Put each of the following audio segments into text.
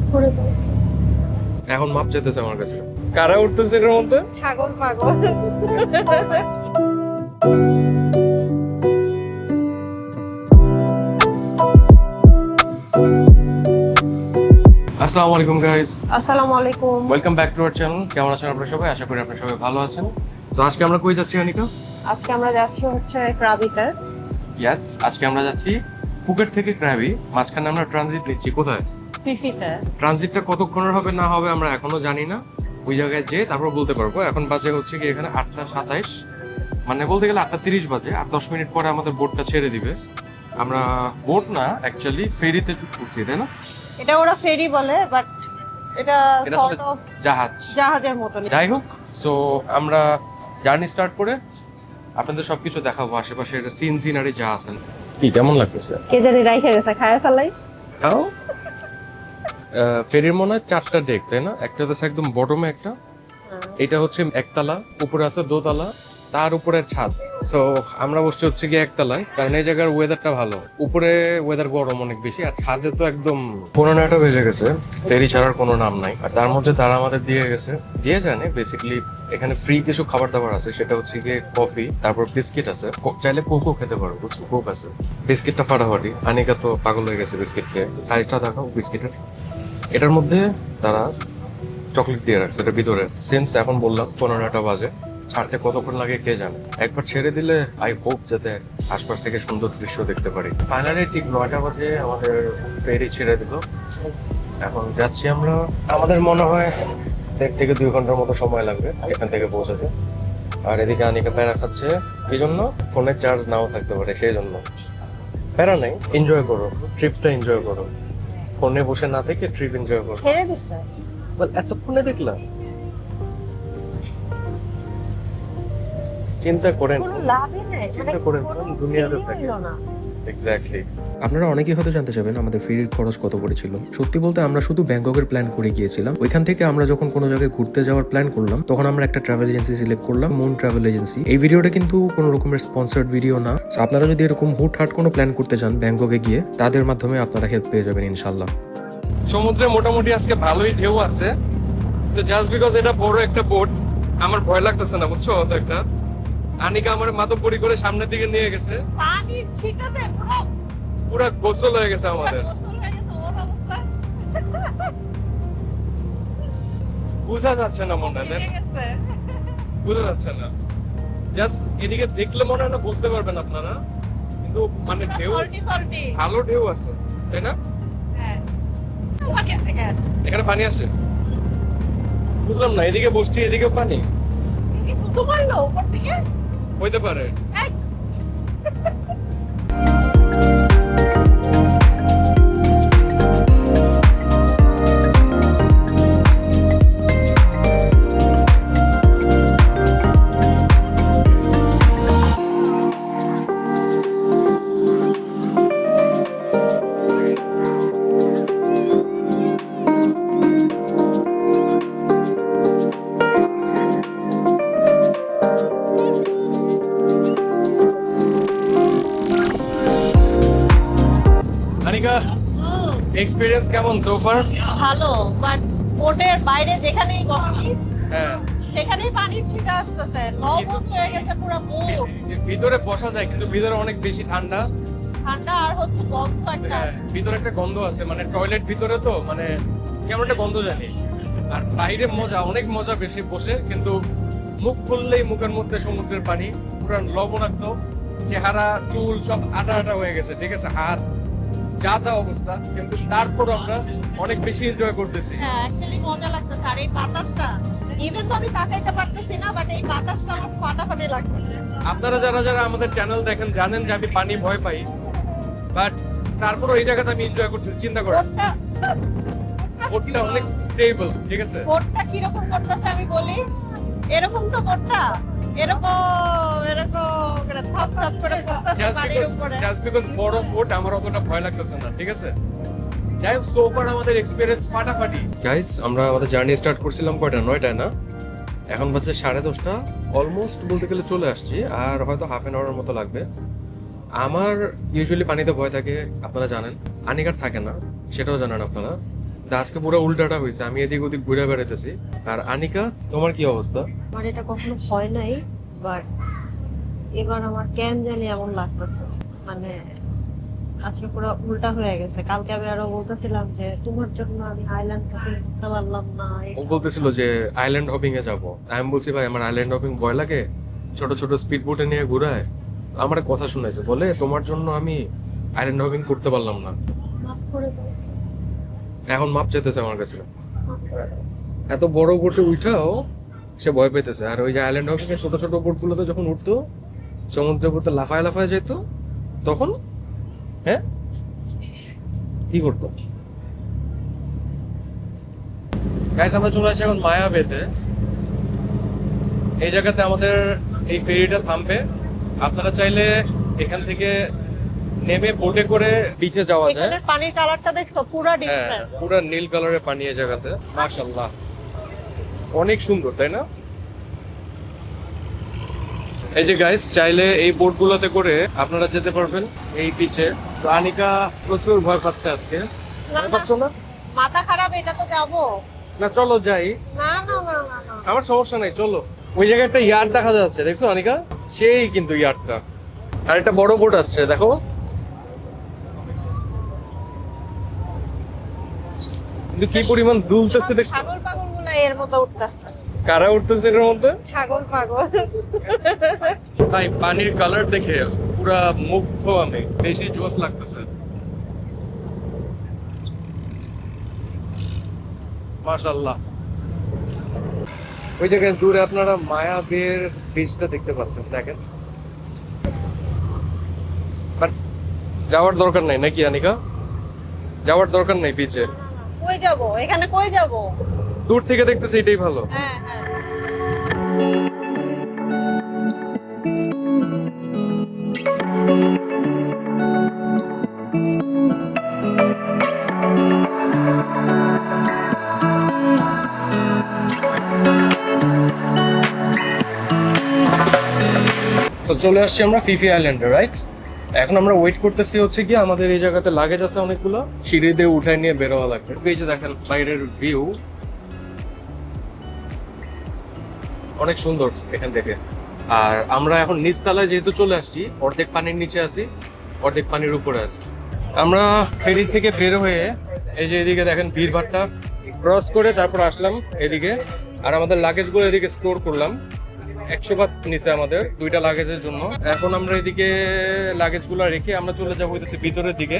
এখন মাপ চাইতেছে আমার কাছে, কারা উঠতেছে এটার মধ্যে? ছাগল পাগল। আসসালামু আলাইকুম গাইস, আসসালামু আলাইকুম। Welcome back to our channel. কেমন আছেন আপনারা সবাই? আশা করি আপনারা সবাই ভালো আছেন। তো আজকে আমরা কই যাচ্ছি অনিকা? আজকে আমরা যাচ্ছি হচ্ছে ক্রাবিতে। ইয়েস, আজকে আমরা যাচ্ছি ফুকেট থেকে ক্রাবি। মাঝখানে আমরা ট্রানজিট নিচ্ছি। কোথায়? ফিফিতে। ট্রানজিটটা কতক্ষণের হবে না হবে আমরা এখনো জানি না। ওই জায়গায় যেয়ে তারপর বলতে পারবো। এখন বাজে হচ্ছে কি এখানে 8:27, মানে বলতে গেলে 8:30 বাজে। আর 10 মিনিট পরে আমাদের বোটটা ছেড়ে দিবে। আমরা বোট না, অ্যাকচুয়ালি ফেরিতে উঠছি, তাই না? এটা ওরা ফেরি বলে, বাট এটা এটা সর্ট আসলে অফ জাহাজ। জাহাজের মতন। যাই হোক, সো আমরা জার্নি স্টার্ট করে আপনাদের সবকিছু দেখাবো, আশেপাশের সিনারি যা আছেন। কি কেমন লাগতেছে? কে জানি রাইখা গেছে, খায় ফেলাই। খাও। ফেরির মনে হয় 4টা ডেক, তাই না? একটা হচ্ছে একদম বটমে একটা, এটা হচ্ছে একতলা, উপরে আছে দোতলা, তার উপরে ছাদ। সো আমরা বসছি হচ্ছে গিয়ে একতলায়, কারণ এই জায়গার ওয়েদারটা ভালো। উপরে ওয়েদার গরম অনেক বেশি, আর ছাদে তো একদম 15টা বেজে গেছে, ফেরি ছাড়ার কোনো নাম নাই। আর তার মধ্যে তারা আমাদের দিয়ে গেছে, দিয়ে জানে বেসিক্যালি এখানে ফ্রি কিছু খাবার দাবার আছে। সেটা হচ্ছে গিয়ে কফি, তারপর বিস্কিট আছে, চাইলে কোকও খেতে পারো, বুঝছো? কোক আছে। বিস্কিটটা ফাটাফাটি, আনিকা তো পাগল হয়ে গেছে বিস্কিট খেয়ে। সাইজটা দেখাও বিস্কিটের। এটার মধ্যে তারা চকলেট দিয়ে রাখছে এটার ভিতরে। সিন্স এখন বললাম 15টা বাজে, ছাড়তে কতক্ষণ লাগে কে জানে। একবার ছেড়ে দিলে আই হোপ যাতে আশপাশ থেকে সুন্দর দৃশ্য দেখতে পারি। ফাইনালি ঠিক 9টা বাজে আমাদের ফেরি ছেড়ে দিল। এখন যাচ্ছি আমরা। আমাদের মনে হয় 1.5 থেকে 2 ঘন্টার মতো সময় লাগবে এখান থেকে পৌঁছাতে। আর এদিকে আনিকা প্যারা খাচ্ছে, এই জন্য ফোনের চার্জ নাও থাকতে পারে, সেই জন্য প্যারা নেই। এনজয় করো, ট্রিপটা এনজয় করো, ফোনে বসে না থেকে ট্রিপ এনজয় করো। ছেড়ে দিছে। এতক্ষণে দেখলাম, চিন্তা করেন, কোনো লাভই নেই, চিন্তা করেন কোন দুনিয়াতে থাকে। এক্স্যাক্টলি। আপনারা অনেকেই হয়তো জানতে চাবেন আমাদের ফেরির খরচ কত পড়েছিল। সত্যি বলতে আমরা শুধু ব্যাংককের প্ল্যান করে গিয়েছিলাম। ওইখান থেকে আমরা যখন কোনো জায়গায় ঘুরতে যাওয়ার প্ল্যান করলাম, তখন আমরা একটা ট্রাভেল এজেন্সি সিলেক্ট করলাম, মুন ট্রাভেল এজেন্সি। এই ভিডিওটা কিন্তু কোনো রকমের স্পন্সর্ড ভিডিও না। So, আপনারা যদি এরকম হুটহাট কোনো প্ল্যান করতে চান ব্যাংককে গিয়ে, তাদের মাধ্যমে আপনারা হেল্প পেয়ে যাবেন ইনশাল্লাহ। সমুদ্রে মোটামুটি আজকে ভালোই ঢেউ আছে, তো জাস্ট বিকজ এটা বড় একটা বোট আমার ভয় লাগতেছে না, বুঝছো? অত একটা আনিকা আমার মাতব্বরি করে সামনের দিকে নিয়ে গেছে, পানির ছিটাতে পুরো গোসল হয়ে গেছে আমাদের। গোসল হয়ে গেছে ওর অবস্থা। বোঝা যাচ্ছে না মনে হয়, ভিজে গেছে। বোঝা যাচ্ছে না। জাস্ট এদিকে দেখলে মনে হয় না বুঝতে পারবেন আপনারা, কিন্তু মানে ঢেউ, সল্টি সল্টি। ভালো ঢেউ আছে, তাই না? হ্যাঁ। পানি আছে কেন? এখানে পানি আসে? বুঝলাম না, এদিকে বসছি এদিকেও পানি কি থুতু মারলো উপর থেকে? হইতে পারে। এই, আনিকা, এক্সপেরিয়েন্স কেমন সো ফার? ভালো, বাট বোটের বাইরে যেখানেই বসি হ্যাঁ, সেখানেই পানির ছিটা আসতেছে, লবণ হয়ে গেছে পুরো মুখ। ভিতরে বসা যায় কিন্তু ভিতরে অনেক বেশি ঠান্ডা। ঠান্ডা আর হচ্ছে গন্ধ একটা হ্যাঁ, আছে। ভিতরে একটা গন্ধ আছে, মানে টয়লেট ভিতরে তো, মানে কেমন একটা গন্ধ জানি। আর বাইরে মজা, অনেক মজা বেশি বসে, কিন্তু মুখ খুললেই মুখের মধ্যে সমুদ্রের পানি, পুরো লবণাক্ত, চেহারা চুল সব আটা আটা হয়ে গেছে, ঠিক আছে, হাত যা তা অবস্থা, কিন্তু তারপর আমরা অনেক বেশি এনজয় করতেছি। হ্যাঁ, অ্যাকচুয়ালি মজা লাগতেছে। আর এই বাতাসটা, ইভেন তো আমি তাকাইতে পারতেছি না, বাট এই বাতাসটা আমার ফাটাফাটি লাগতেছে। আপনারা যারা যারা আমাদের চ্যানেল দেখেন জানেন যে আমি পানি ভয় পাই, বাট তারপরও এই জায়গাতে আমি এনজয় করতেছি। চিন্তা করেন, বোটটা অনেক স্টেবল, ঠিক আছে? বোটটা কিরকম করতেছে আমি বলি, এরকম তো বোটটা এরকম এরকম করে থাপ থাপ করে করতেছে পানির উপরে। জাস্ট বিকজ বড় বোট আমার অতটা ভয় লাগতেছে না, ঠিক আছে? যাই হোক, সো ফার আমাদের এক্সপেরিয়েন্স ফাটাফাটি। গাইস, আমরা আমাদের জার্নি স্টার্ট করছিলাম কয়টা? 9টায় না? এখন বাজে 10:30। অলমোস্ট বলতে গেলে চলে আসছি, আর হয়তো হাফ অ্যান আওয়ারের মতো লাগবে। আমার ইউজুয়ালি পানিতে ভয় থাকে, আপনারা জানেন। আনিকার থাকে না, সেটাও জানেন আপনারা। তা আজকে পুরো উল্টাটা হয়েছে, আমি এদিক ওদিক ঘুরে বেড়াইতেছি। আর আনিকা, তোমার কি অবস্থা? আমার এটা কখনো হয় নাই, বাট এবার আমার কেন জানি এমন লাগতেছে, মানে আজকে পুরো উল্টা হয়ে গেছে। কালকে আমি আরো বলতেছিলাম যে তোমার জন্য আমি আইল্যান্ড হপিং করতে পারলাম না। ও বলতেছিল যে আইল্যান্ড হপিং এ যাবো, আমি বলছি ভাই আমার আইল্যান্ড হপিং ভয় লাগে, ছোট ছোট স্পিড বোটে নিয়ে ঘুরায়। আমার কথা শুনাইছে, বলে তোমার জন্য আমি আইল্যান্ড হপিং করতে পারলাম না। মাফ করে দাও, এখন মাপ চাইতেছে আমার কাছে। মাফ করে দাও। এত বড় বোটে উঠাও সে ভয় পেতেছে। আর ওই যে আইল্যান্ড হপিং এর ছোট ছোট বোট গুলোতে যখন উঠতো, সমুদ্রের মধ্যে লাফায় লাফায় যেত, তখন হ্যাঁ কি করতো? গাইস, আমরা চলে আসছি এখন মায়া বেতে। এই জায়গাতে আমাদের এই ফেরিটা থামবে। আপনারা চাইলে এখান থেকে নেমে বোটে করে বিচে যাওয়া যায়। এখানের পানির কালারটা দেখছো, পুরো হ্যাঁ, ডিফারেন্ট। পুরো নীল কালারের পানি এই জায়গাতে। মাশাআল্লাহ, অনেক সুন্দর, তাই না? এই যে গাইস, চাইলে এই বোট গুলোতে করে আপনারা যেতে পারবেন এই বিচে। তো আনিকা প্রচুর ভয় পাচ্ছে আজকে। ভয় পাচ্ছ না? মাথা খারাপ, এটা তো যাবো না, চলো যাই। না না না না না। আমার সমস্যা নাই, চলো। ওই জায়গায় একটা ইয়ার্ড দেখা যাচ্ছে, দেখছো অনিকা? সেই কিন্তু ইয়ার্ডটা। আর একটা বড় বোট আসছে, দেখো। কিন্তু কি পরিমাণ দুলতেছে দেখছো? ছাগল পাগল গুলা এর মধ্যে উঠতেছে। কারা উঠতেছে এর মধ্যে? ছাগল পাগল। ভাই, পানির কালার দেখে পুরা মুগ্ধ আমি, বেশি জোস লাগতেছে। মাশাআল্লাহ। ওই জায়গায় দূরে আপনারা মায়া বের বীজটা দেখতে পাচ্ছেন, দেখেন। বাট যাওয়ার দরকার নাই নাকি আনিকা? যাওয়ার দরকার নাই বিচে। কই যাবো এখানে, কই যাবো? দূর থেকে দেখতেছি এটাই ভালো। হ্যাঁ হ্যাঁ। তো চলে আসছি আমরা ফিফি আইল্যান্ডে, রাইট? এখন আমরা ওয়েট করতেছি হচ্ছে কি, আমাদের এই জায়গাতে লাগেজ আছে অনেকগুলো, সিঁড়ি দিয়ে উঠায় নিয়ে বেরোয়া লাগবে। এই যে দেখেন বাইরের ভিউ, অনেক সুন্দর এখান থেকে। আর আমরা এখন নিচতলায় যেহেতু চলে আসছি, অর্ধেক পানির নিচে আছি, অর্ধেক পানির উপরে আছি। আমরা ফেরি থেকে বের হয়ে এই যে এদিকে দেখেন ভিড়ভাট্টা ক্রস করে তারপর আসলাম এদিকে। আর আমাদের লাগেজগুলো এদিকে স্টোর করলাম। 100 বাত নিচে আমাদের দুইটা লাগেজের জন্য। এখন আমরা এদিকে লাগেজগুলো রেখে আমরা চলে যাবো হইতেছে ভিতরের দিকে।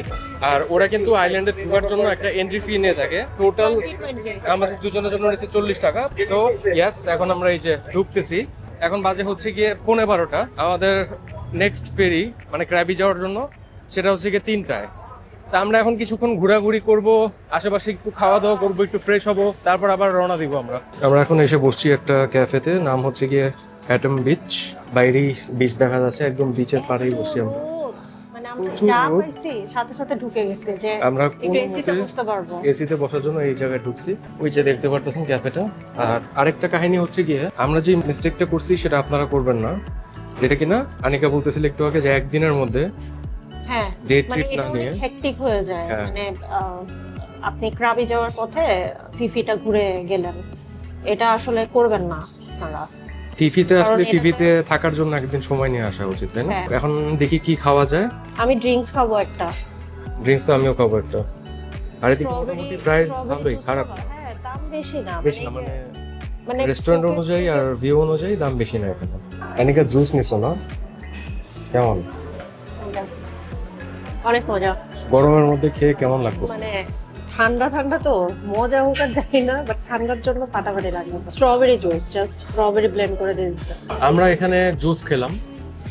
আর ওরা কিন্তু আইল্যান্ডে ঢোকার জন্য একটা এন্ট্রি ফি নিয়ে থাকে। টোটাল আমাদের দুজনের জন্য নিচ্ছে 40 টাকা। সো ইয়াস, এখন আমরা এই যে ঢুকতেছি। এখন বাজে হচ্ছে গিয়ে 12:15। আমাদের নেক্সট ফেরি মানে ক্র্যাবি যাওয়ার জন্য সেটা হচ্ছে গিয়ে 3টায়। তা আমরা এখন কিছুক্ষণ ঘোরাঘুরি করব, আশেপাশে একটু খাওয়া দাওয়া করবো, একটু ফ্রেশ হব, তারপর আবার রওনা দিব আমরা। আমরা এখন এসে বসছি একটা ক্যাফেতে, নাম হচ্ছে গিয়ে অ্যাটম বিচ। বাইরেই বিচ দেখা যাচ্ছে, একদম বিচের পাড়েই বসছি আমরা। মানে আমরা প্রচুর যা রোদ। পাইছি সাথে সাথে ঢুকে গেছে যে আমরা একটু এসিতে বসতে পারবো। এসিতে বসার জন্য এই জায়গায় ঢুকছি। ওই যে দেখতে পারতেছেন ক্যাফেটা। আর আরেকটা কাহিনী হচ্ছে গিয়ে, আমরা যে মিস্টেকটা করছি সেটা আপনারা করবেন না। যেটা কিনা আনিকা বলতেছিল একটু আগে, যে একদিনের মধ্যে হ্যাঁ, ডে মানে ট্রিপ এটা না অনেক নিয়ে। হেক্টিক হয়ে যায়। হ্যাঁ। মানে আপনি ক্রাবি যাওয়ার পথে ফিফিটা ঘুরে গেলেন, এটা আসলে করবেন না আপনারা। ফিফিতে কারণ আসলে এটা ফিফিতে থাকার জন্য একদিন সময় নিয়ে আসা উচিত, তাই না? হ্যাঁ। এখন দেখি কি খাওয়া যায়। আমি ড্রিঙ্কস খাবো একটা, ড্রিঙ্কস তো আমিও খাবো একটা। আর এদিকে স্ট্রবেরি মোটামুটি প্রাইস ভালোই, খারাপ না। হ্যাঁ, দাম বেশি না, বেশি না, মানে এই যে- মানে মানে রেস্টুরেন্ট চোখে- অনুযায়ী আর ভিউ অনুযায়ী দাম বেশি না এখানে। আনিকা জুস নিছো না? কেমন? অনেক মজা। গরমের মধ্যে খেয়ে কেমন লাগতেছে? মানে ঠান্ডা ঠান্ডা তো মজা হোক আর জানি না, বাট ঠান্ডার জন্য ফাটাফাটি লাগবে। Strawberry juice, just strawberry blend করে দিয়েছে। আমরা এখানে জুস খেলাম,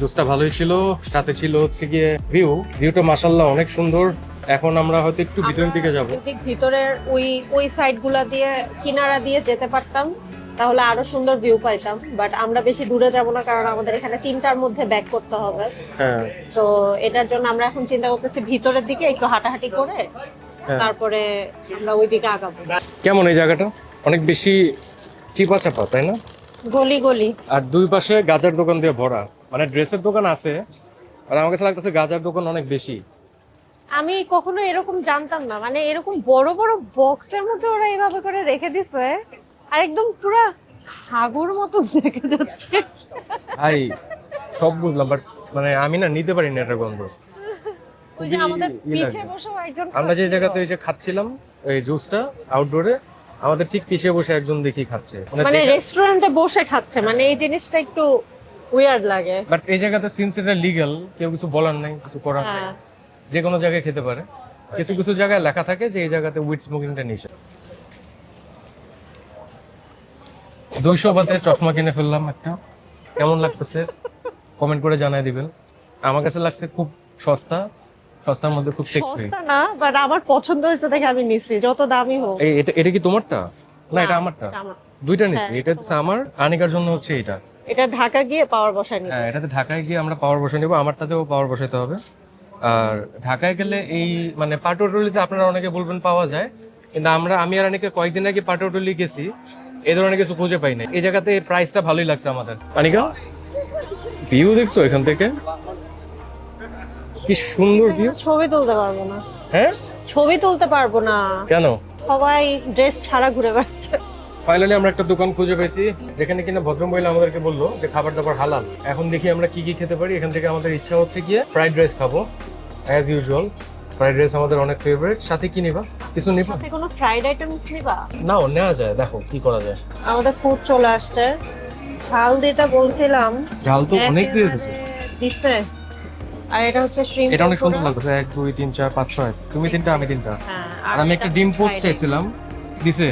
জুসটা ভালোই ছিল। সাথে ছিল হচ্ছে গিয়ে ভিউটা মাশাআল্লাহ অনেক সুন্দর। এখন আমরা হয়তো একটু ভিতরের দিকে যাব। যদি ভিতরের ওই সাইড গুলা দিয়ে কিনারা দিয়ে যেতে পারতাম তাহলে আরো সুন্দর ভিউ পাইতাম, বাট আমরা বেশি দূরে যাব না, কারণ আমাদের এখানে 3টার মধ্যে ব্যাক করতে হবে। হ্যাঁ, সো এটার জন্য আমরা এখন চিন্তা করতেছি ভিতরের দিকে একটু হাঁটাহাঁটি করে হ্যাঁ। তারপরে আমরা ওই দিকে আগাবো। কেমন এই জায়গাটা? অনেক বেশি চিপা চাপা, তাই না? গলি গলি। আর দুই পাশে গাজার দোকান দিয়ে ভরা, মানে ড্রেসের দোকান আছে, আর আমার কাছে লাগতেছে গাজার দোকান অনেক বেশি। আমি কখনো এরকম জানতাম না, মানে এরকম বড় বড় বক্সের মধ্যে ওরা এইভাবে করে রেখে দিছে, আর একদম পুরো হাগুর মতো দেখে যাচ্ছে। ভাই সব বুঝলাম, বাট মানে আমি না নিতে পারি না এটা গন্ধ। ওই যে আমাদের ই লাগে। পিছে বসে একজন আমরা যে খাচ্ছিল। জায়গাতে ওই যে খাচ্ছিলাম এই জুসটা আউটডোরে, আমাদের ঠিক পিছিয়ে বসে একজন দেখি খাচ্ছে, মানে রেস্টুরেন্টে বসে খাচ্ছে, মানে এই জিনিসটা একটু উইয়ার্ড লাগে। বাট এই জায়গাতে সিন্স এটা লিগ্যাল, কেউ কিছু বলার নাই, কিছু করার নাই, হ্যাঁ, যে কোনো জায়গায় খেতে পারে। কিছু কিছু জায়গায় লেখা থাকে যে এই জায়গাতে উইড স্মোকিংটা নিষেধ। 200 বাতে চশমা কিনে ফেললাম একটা, কেমন লাগতেছে কমেন্ট করে জানাই দিবেন। আমার কাছে লাগছে খুব সস্তা, সস্তার মধ্যে খুব টেকসই। সস্তা না, বাট আমার পছন্দ হয়েছে দেখে আমি নিচ্ছি, যত দামি হোক। এই এটা কি তোমারটা? না এটা আমারটা, এটা আমার। দুইটা নিছি। হ্যাঁ। এটা হচ্ছে আমার, আনিকার জন্য হচ্ছে এটা। এটা ঢাকা গিয়ে পাওয়ার বসায় নিব। হ্যাঁ, এটাতে ঢাকায় গিয়ে আমরা পাওয়ার বসে নেবো, আমারটাতেও পাওয়ার বসাতে হবে। আর ঢাকায় গেলে এই মানে পাটুয়াটুলিতে আপনারা অনেকে বলবেন পাওয়া যায়, কিন্তু আমি আর অনেকে কয়েকদিন আগে পাটুয়াটুলি গেছি, এই ধরনের কিছু খুঁজে পাই না। এই জায়গাতে প্রাইসটা ভালোই লাগছে আমাদের। আনিকা ভিউ দেখছো এখান থেকে, কি সুন্দর ভিউ। ছবি তুলতে পারবো না, হ্যাঁ ছবি তুলতে পারবো না, কেন? সবাই ড্রেস ছাড়া ঘুরে বেড়াচ্ছে। ফাইনালি আমরা একটা দোকান খুঁজে পেয়েছি যেখানে কিনা ভদ্রমহিলা আমাদেরকে বললো যে খাবার দাবার হালাল। এখন দেখি আমরা কি কি খেতে পারি। এখান থেকে আমাদের ইচ্ছা হচ্ছে গিয়ে ফ্রাইড রাইস খাবো অ্যাজ ইউজুয়াল। ফ্রাইড রাইস আমাদের অনেক ফেভারিট। সাথে কি নিবা? কিছু নিবা? সাথে কোনো ফ্রাইড আইটেমস নিবা? নাও, নেওয়া যায়, দেখো কি করা যায়। আমাদের ফুড চলে আসছে, ঝাল দিতে বলছিলাম, ঝাল তো অনেক দিয়ে দিছে। দিচ্ছে। আর এটা হচ্ছে শ্রিম্প। এটা অনেক সুন্দর লাগছে। 1 2 3 4 5 6, তুমি 3টা আমি 3টা। হ্যাঁ, আর আমি একটা ডিম পোস্ট fried চাইছিলাম, দিছে।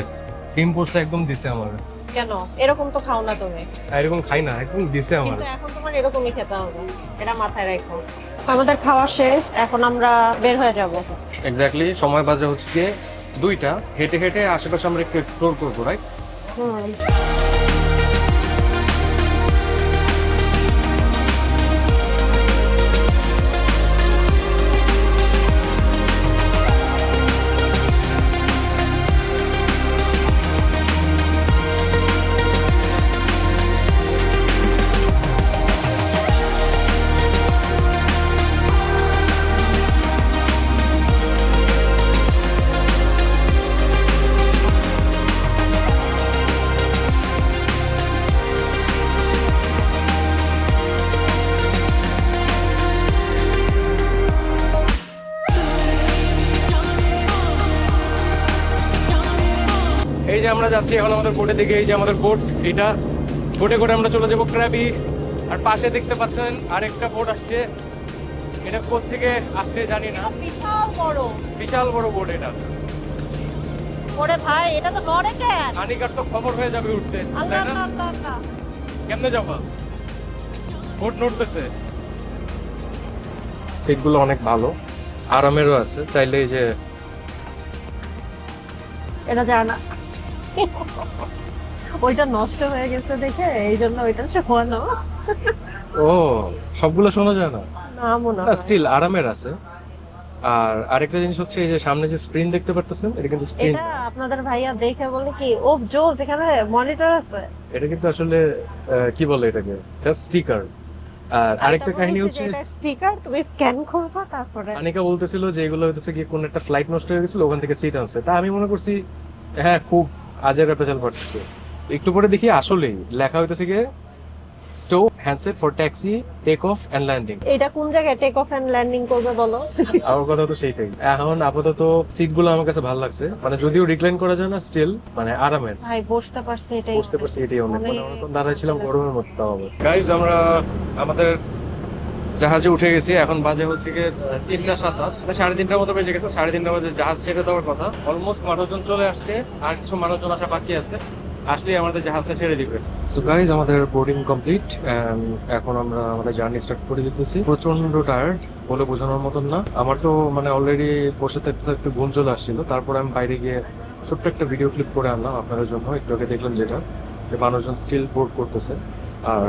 ডিম পোস্টটা একদম দিছে আমার। কেন এরকম তো খাও না তুমি? এরকম খাই না, একদম দিছে আমার। কিন্তু এখন তোমার এরকমই খেতে হবে, এটা মাথায় রাখো। আমাদের খাওয়া শেষ, এখন আমরা বের হয়ে যাব। এক্স্যাক্টলি সময় বাজে হচ্ছে গিয়ে 2টা। হেঁটে হেঁটে আশেপাশে আমরা একটু এক্সপ্লোর করবো, রাইট? হুম। এই যে আমরা যাচ্ছি এখন আমাদের বোটের দিকে। এই যে আমাদের বোট, এটা বোটে করে আমরা চলে যাবো ক্র্যাবি। আর পাশে দেখতে পাচ্ছেন আরেকটা বোট আসছে, এটা কোথা থেকে আসছে জানি না। বিশাল বড়, বিশাল বড় বোট এটা। ওরে ভাই এটা তো নড়ে কেন? আনিকার তো খবর হয়ে যাবে উঠতে, আল্লাহ তাই না? আল্লাহ আল্লাহ। কেমনে যাবা? বোট নড়তেছে। সিটগুলো অনেক ভালো, আরামেরও আছে। চাইলে এই যে এটা জানা ওইটা নষ্ট হয়ে গেছে দেখে এই জন্য ওইটা শোনো ও সবগুলো শোনা যায় না, না মনে হয়। স্টিল আরামের আছে। আর আরেকটা জিনিস হচ্ছে এই যে সামনে যে স্ক্রিন দেখতে পারতেছেন, এটা কিন্তু স্ক্রিন, এটা আপনাদের ভাইয়া দেখে বলে কি ও জোস, এখানে মনিটর আছে। এটা কিন্তু আসলে কি বলে এটাকে, জাস্ট স্টিকার। আর আরেকটা কাহিনী হচ্ছে এটা স্টিকার, তুমি স্ক্যান করবা তারপরে। আনিকা বলতেছিল যে এগুলো হইতেছে কি কোন একটা ফ্লাইট নষ্ট হয়ে গেছিল, ওখান থেকে সিট আনছে। তা আমি মনে করছি হ্যাঁ খুব আজের পেছাল পড়তেছে। একটু পরে দেখি আসলেই লেখা হইতেছে কি stow handset for taxi take off and landing. এটা কোন জায়গায় টেক অফ এন্ড ল্যান্ডিং করবে বলো? আমার কথা তো সেইটাই। এখন আপাতত সিটগুলো আমার কাছে ভালো লাগছে, মানে যদিও রিক্লাইন করা যায় না, স্টিল মানে আরামের। ভাই বসতে পারছে, এটাই বুঝতে পারছি, এটাই অনেক। মানে অনেক। অনেকক্ষণ দাঁড়াইছিলাম গরমের মধ্যে। তাও গাইজ আমরা আমাদের জাহাজে উঠে গেছি। এখন বাজে হচ্ছে গিয়ে 3:27, 3:30টার মতো বেজে গেছে। 3:30 বাজে জাহাজ ছেড়ে দেওয়ার কথা। অলমোস্ট মানুষজন চলে আসছে, আর কিছু মানুষজন আসা বাকি আছে। আসলেই আমাদের জাহাজটা ছেড়ে দিবে। সো গাইজ আমাদের বোর্ডিং কমপ্লিট। এখন আমরা আমাদের জার্নি স্টার্ট করে দিতেছি। প্রচন্ড টায়ার্ড, বলে বোঝানোর মতন না। আমার তো মানে অলরেডি বসে থাকতে থাকতে ঘুম চলে আসছিল। তারপর আমি বাইরে গিয়ে ছোট্ট একটা ভিডিও ক্লিপ করে আনলাম আপনাদের জন্য। একটু আগে দেখলাম যেটা, যে মানুষজন স্টিল বোর্ড করতেছে। আর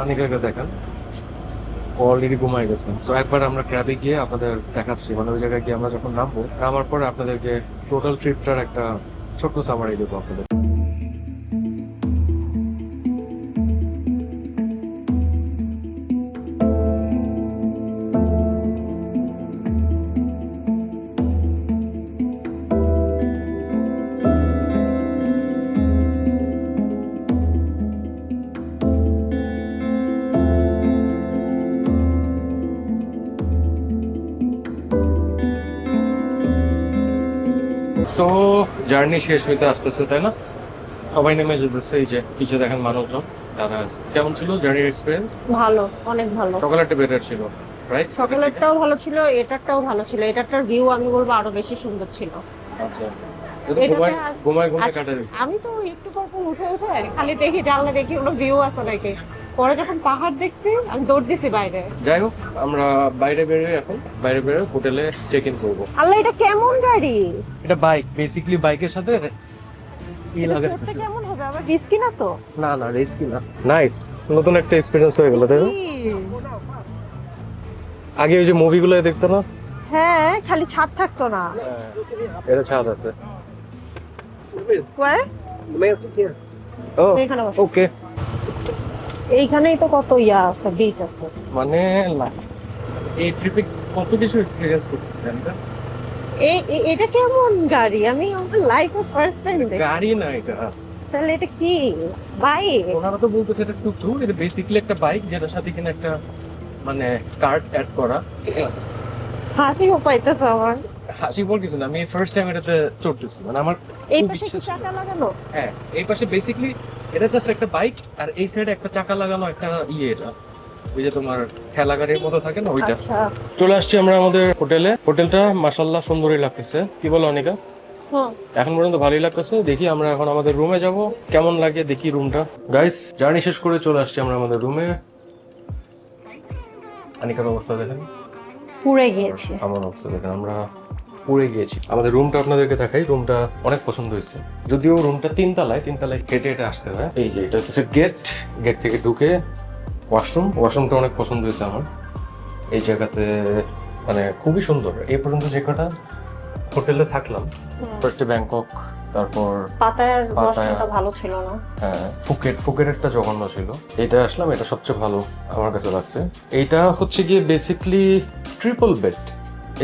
আনিকাকে দেখেন অলরেডি ঘুমায় গেছে। সো একবার আমরা ক্র্যাবে গিয়ে আপনাদের দেখাচ্ছি, মানে ওই জায়গায় গিয়ে আমরা যখন নামার পরে আপনাদেরকে টোটাল ট্রিপটার একটা ছোট্ট সামারি দেবো আপনাদের। সো জার্নি শেষ হইতে আসতেছে, তাই না? সবাই নেমে যেতেছে, এই যে পিছিয়ে দেখেন মানুষজন তারা আছে। কেমন ছিল জার্নির এক্সপিরিয়েন্স? ভালো, অনেক ভালো। সকালেরটা বেটার ছিল, রাইট? সকালেরটাও ভালো ছিল, এটারটাও ভালো ছিল। এটারটার ভিউ আমি বলবো আরো বেশি সুন্দর ছিল। আচ্ছা আচ্ছা। এটা এটাতে ঘুমায় আর- ঘুমায় ঘুমায় আচ্ছা, কাটা দিয়েছে। আমি তো একটু পর পর উঠে উঠে খালি দেখি জানলা দেখি কোনো ভিউ আছে নাকি। পরে যখন পাহাড় দেখছি আমি দৌড় দিছি বাইরে। যাই হোক, আমরা বাইরে বেরোই, এখন বাইরে বেরোয় হোটেলে চেক ইন করবো। আল্লাহ, এটা কেমন গাড়ি? এটা বাইক, বেসিক্যালি বাইকের সাথে ই এটা চড়তে লাগাইতেছে। কেমন হবে? আবার রিস্কি না তো? না না, রিস্কি না। নাইস, নতুন একটা এক্সপেরিয়েন্স হয়ে গেল, তাই না? আগে ওই যে মুভিগুলো দেখতো না? হ্যাঁ, খালি ছাদ থাকতো না। এটা ছাদ আছে। Where? ও এখানে বসো। ওকে। এইখানেই তো কত ইয়া আছে, বিচ আছে। মানে এই ট্রিপে কত কিছু এক্সপেরিয়েন্স করতেছি আমরা। এটা কেমন গাড়ি? আমি আমার লাইফে ফার্স্ট টাইম দেখি। গাড়ি না এটা, তাহলে এটা কি? বাইক? ওনারা তো বলতেছে এটা টুকটুক। এটা বেসিক্যালি একটা বাইক যেটার সাথে কিনা একটা মানে কার্ড অ্যাড করা। হাসিও পাইতেছে আমার। হাসি বল কিছু না, আমি ফার্স্ট টাইম এটাতে চড়তেছি, মানে আমার এই খুব পাশে ইচ্ছে কি ছিল। চাকা লাগানো? হ্যাঁ, এই পাশে বেসিক্যালি এটা জাস্ট একটা বাইক, আর এই সাইডে একটা চাকা লাগানো একটা এটা ওই যে তোমার ঠেলা গাড়ির মতো থাকে না, ওইটা। আচ্ছা। চলে আসছি আমরা আমাদের হোটেলে। হোটেলটা মাশাআল্লাহ সুন্দরই লাগতেছে। কি বলো অনিকা? হুম। এখন পর্যন্ত ভালোই লাগতেছে। দেখি আমরা এখন আমাদের রুমে যাব, কেমন লাগে দেখি রুমটা। গাইস, জার্নি শেষ করে চলে আসছি আমরা আমাদের রুমে। অনিকার অবস্থা দেখেন, পুড়ে গিয়েছে। আমার অবস্থা দেখেন, আমরা পুড়ে গিয়েছি। আমাদের রুমটা আপনাদেরকে দেখাই। রুমটা অনেক পছন্দ হয়েছে, যদিও রুমটা তিনতলায় হেঁটে হেঁটে আসতে হয়। এই যে এটা হচ্ছে গেট থেকে ঢুকে ওয়াশরুমটা অনেক পছন্দ হয়েছে আমার। এই জায়গাতে মানে খুবই সুন্দর। এই পর্যন্ত যে কটা হোটেলে থাকলাম, ফার্স্টে ব্যাংকক, তারপর পাতায়ার পাতায়া। ওয়াশরুমটা ভালো ছিল না। হ্যাঁ, ফুকেটেরটা জঘন্য ছিল। এটা আসলাম, এটা সবচেয়ে ভালো আমার কাছে লাগছে। এইটা হচ্ছে গিয়ে বেসিক্যালি ট্রিপল বেড।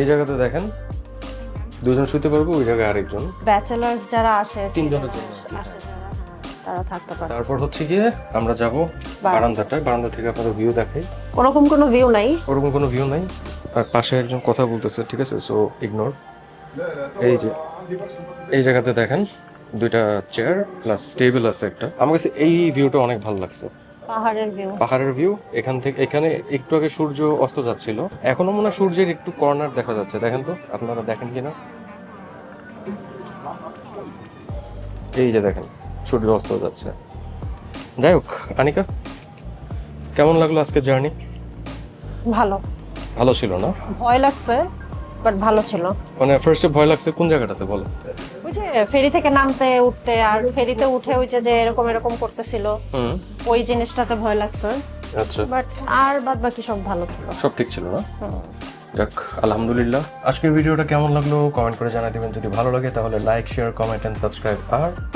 এই জায়গাতে দেখেন দুজন শুতে পারবো, ওই জায়গায় আরেকজন। ব্যাচেলার্স যারা আসে, তিনজনের জন্য। আসে যারা, তারা থাকতে পারে। তারপর হচ্ছে গিয়ে আমরা যাব বারান্দা থেকে আপনাদের ভিউ দেখাই। ওরকম কোনো ভিউ নাই। ওরকম কোনো ভিউ নাই, আর পাশে একজন কথা বলতেছে, ঠিক আছে, সো ইগনোর। এই যে এই জায়গাতে দেখেন দুইটা চেয়ার প্লাস টেবিল আছে একটা। আমার কাছে এই ভিউটা অনেক ভালো লাগছে, পাহাড়ের ভিউ। এখানে একটু আগে সূর্য অস্ত যাচ্ছিল, এখনো মনে হয় সূর্যের একটু কর্নার দেখা যাচ্ছে। দেখেন তো, আপনারা দেখেন কিনা। এই যে দেখেন সূর্য অস্ত যাচ্ছে। যাই হোক, আনিকা কেমন লাগলো আজকে জার্নি? ভালো ছিল না? ভয় লাগছে, বাট ভালো ছিল। মানে ফার্স্টে ভয় লাগছে কোন জায়গাটাতে বলো? ওই যে ফেরি থেকে নামতে উঠতে, আর ফেরিতে উঠে ওই যে এরকম করতেছিল, ওই জিনিসটাতে ভয় লাগছে। আচ্ছা, বাট আর বাদ বাকি সব ভালো ছিল। সব ঠিক ছিল না? যাক, আলহামদুলিল্লাহ। আজকের ভিডিওটা কেমন লাগলো কমেন্ট করে জানিয়ে দিবেন। যদি ভালো লাগে তাহলে like, share, comment and subscribe.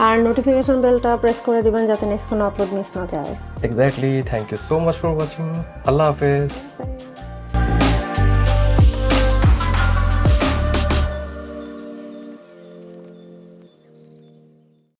আর নোটিফিকেশন বেলটা প্রেস করে দিবেন যাতে নেক্সট কোনো আপলোড মিস না যায়। Exactly. Thank you so much for watching. আল্লাহ হাফেজ।